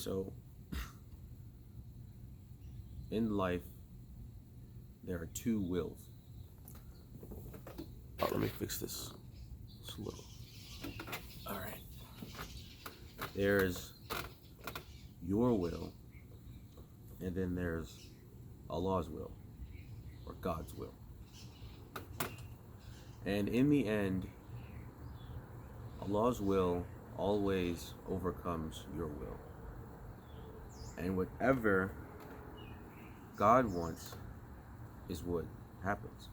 So, in life, there are two wills. Oh, let me fix this. It's a little. All right. There's your will, and then there's Allah's will, or God's will. And in the end, Allah's will always overcomes your will. And whatever God wants is what happens.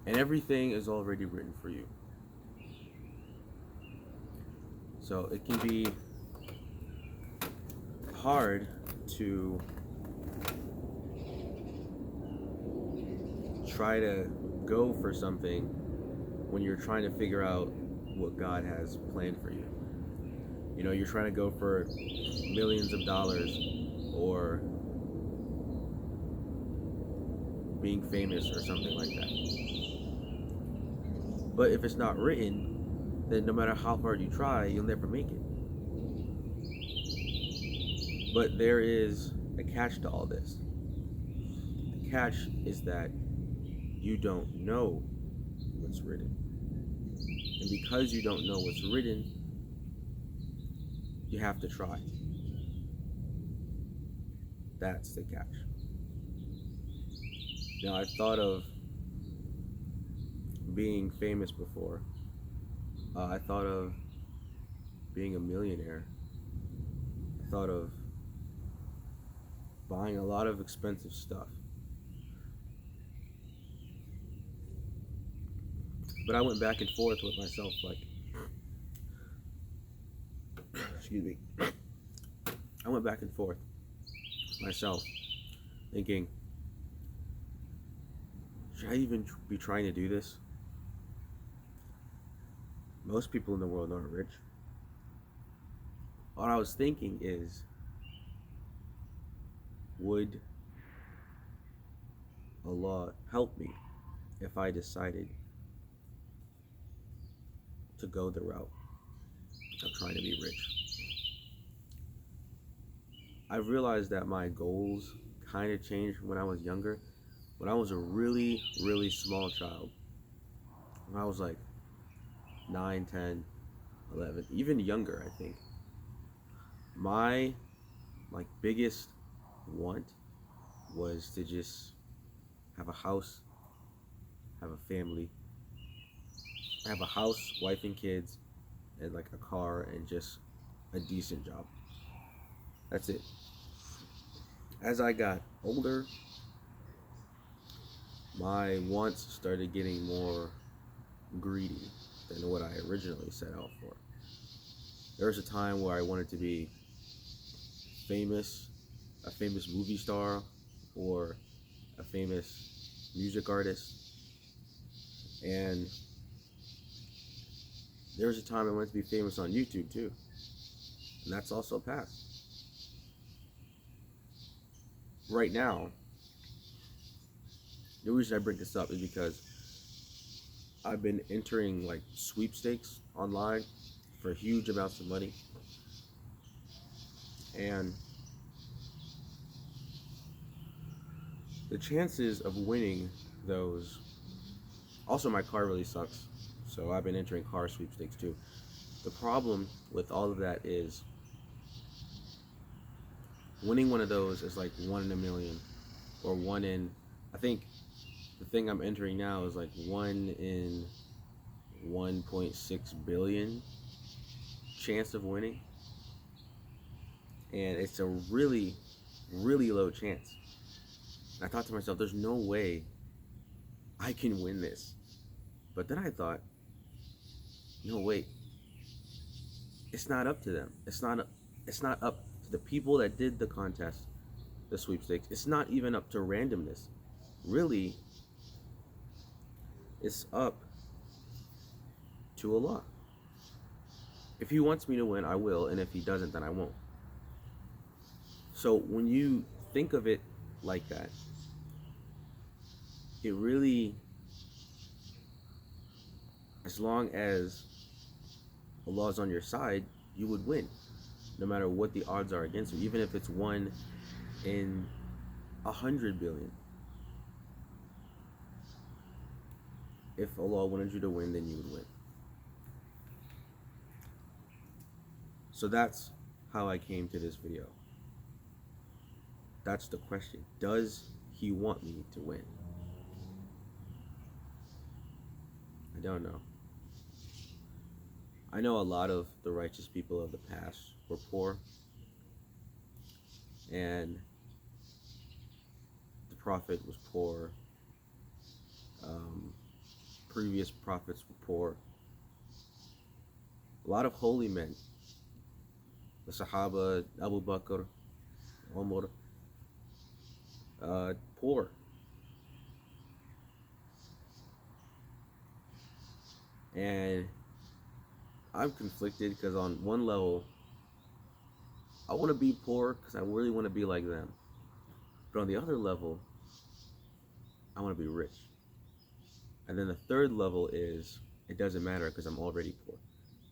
And everything is already written for you. So it can be hard to try to go for something when you're trying to figure out what God has planned for you. You know, you're trying to go for millions of dollars or being famous or something like that. But if it's not written, then no matter how hard you try, you'll never make it. But there is a catch to all this. The catch is that you don't know what's written. And because you don't know what's written, you have to try. That's the catch. Now, I've thought of being famous before. I thought of being a millionaire. I thought of buying a lot of expensive stuff. But I went back and forth with myself, like, excuse me. I went back and forth with myself, thinking, should I even be trying to do this? Most people in the world aren't rich. What I was thinking is, would Allah help me if I decided to go the route of trying to be rich? I realized that my goals kind of changed when I was younger. When I was a really, really small child, when I was like 9, 10, 11, even younger, I think, my biggest want was to just have a house, have a family, have a house, wife and kids, and like a car and just a decent job. That's it. As I got older, my wants started getting more greedy than what I originally set out for. There was a time where I wanted to be famous, a famous movie star, or a famous music artist. And there was a time I wanted to be famous on YouTube too. And that's also passed. Right now, the reason I bring this up is because I've been entering like sweepstakes online for huge amounts of money. And the chances of winning those, also my car really sucks, so I've been entering car sweepstakes too. The problem with all of that is winning one of those is like 1 in a million, or I think the thing I'm entering now is like 1 in 1.6 billion chance of winning. And it's a really, really low chance. I thought to myself, there's no way I can win this. But then I thought, no, wait. It's not up to them. It's not up to the people that did the contest, the sweepstakes. It's not even up to randomness. Really, it's up to Allah. If He wants me to win, I will, and if He doesn't, then I won't. So when you think of it like that, it really, as long as Allah is on your side, you would win. no matter what the odds are against you, even if it's 1 in 100 billion. If Allah wanted you to win, then you would win. So that's how I came to this video. That's the question. Does He want me to win? I don't know. I know a lot of the righteous people of the past were poor, and the Prophet was poor. Previous prophets were poor. A lot of holy men, the Sahaba, Abu Bakr, Umar, poor. And I'm conflicted because on one level, I want to be poor because I really want to be like them. But on the other level, I want to be rich. And then the third level is, it doesn't matter because I'm already poor.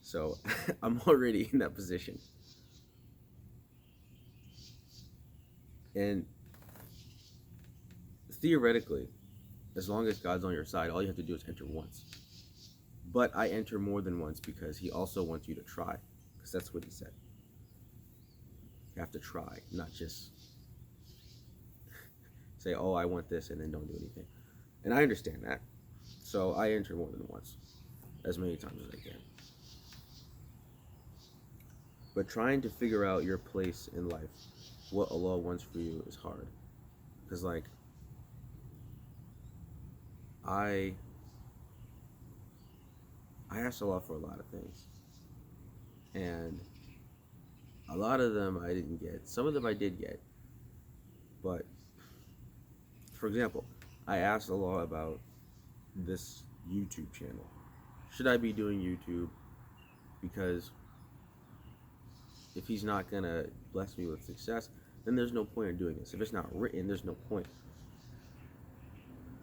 So I'm already in that position. And theoretically, as long as God's on your side, all you have to do is enter once. But I enter more than once because He also wants you to try. Because that's what He said. You have to try, not just say, oh, I want this, and then don't do anything. And I understand that. So I enter more than once, as many times as I can. But trying to figure out your place in life, what Allah wants for you, is hard. Because, like, I asked Allah for a lot of things. And a lot of them I didn't get. Some of them I did get. But, for example, I asked Allah about this YouTube channel. Should I be doing YouTube? Because if He's not gonna bless me with success, then there's no point in doing this. If it's not written, there's no point.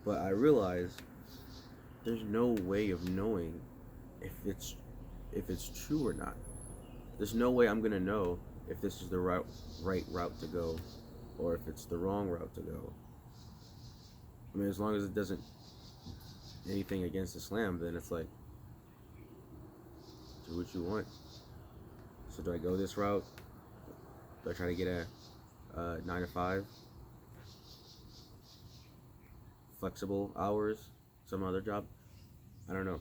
But I realize there's no way of knowing if it's true or not. There's no way I'm gonna know if this is the right route to go, or if it's the wrong route to go. I mean, as long as it doesn't anything against Islam, then it's like, do what you want. So do I go this route? Do I try to get a 9 to 5, flexible hours, some other job? I don't know.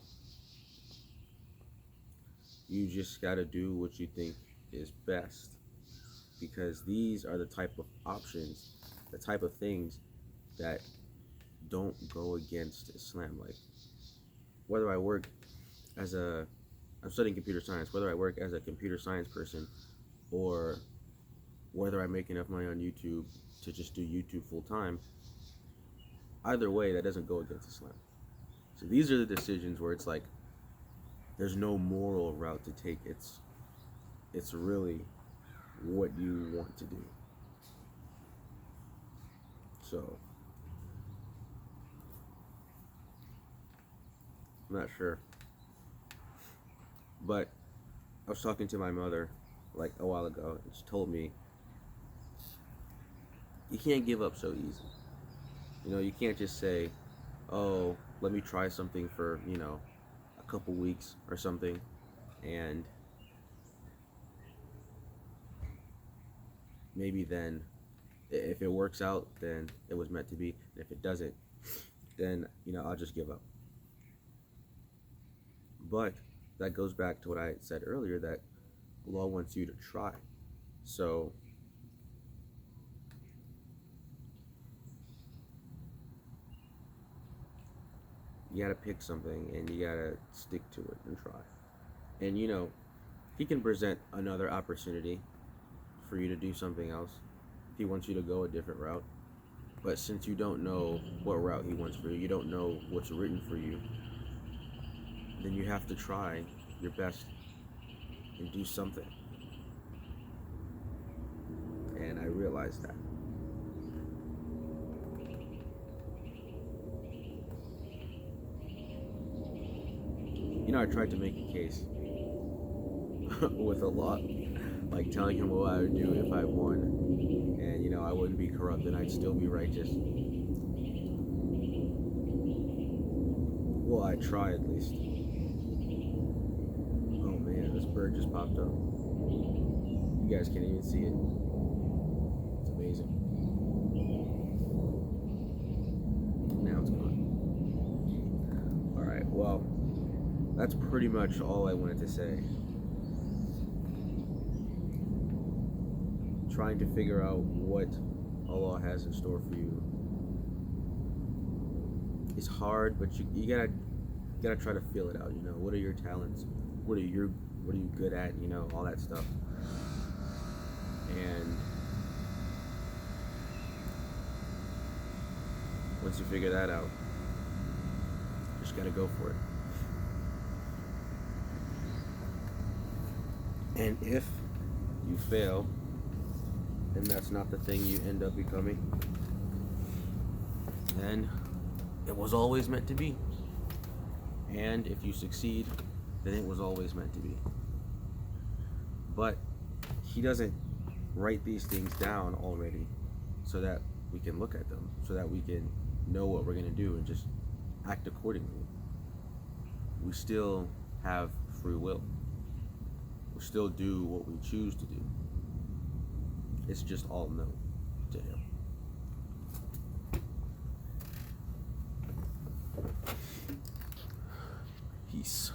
You just gotta do what you think is best, because these are the type of options, the type of things that don't go against Islam. Like, whether I work as I'm studying computer science, whether I work as a computer science person, or whether I make enough money on YouTube to just do YouTube full time, either way, that doesn't go against Islam. So these are the decisions where it's like, there's no moral route to take. It's really what you want to do. So I'm not sure. But I was talking to my mother like a while ago, and she told me, you can't give up so easy. You know, you can't just say, oh, let me try something for, a couple weeks or something, and maybe then, if it works out, then it was meant to be. And if it doesn't, then, I'll just give up. But that goes back to what I said earlier, that Allah wants you to try. So you gotta pick something and you gotta stick to it and try. And He can present another opportunity for you to do something else if He wants you to go a different route. But since you don't know what route He wants for you, you don't know what's written for you, then you have to try your best and do something. And I realized that. I tried to make a case with Allah like telling him what I would do if I won, and I wouldn't be corrupt and I'd still be righteous. Well, I try at least. Oh man, this bird just popped up. You guys can't even see it. It's amazing. Now it's gone. Alright, well, that's pretty much all I wanted to say. Trying to figure out what Allah has in store for you. It's hard, but you gotta try to feel it out. What are your talents? What are you good at? All that stuff. And once you figure that out, just gotta go for it. And if you fail, and that's not the thing you end up becoming, then it was always meant to be. And if you succeed, then it was always meant to be. But he doesn't write these things down already so that we can look at them, so that we can know what we're going to do and just act accordingly. We still have free will. We still do what we choose to do. It's just all no to him. Peace.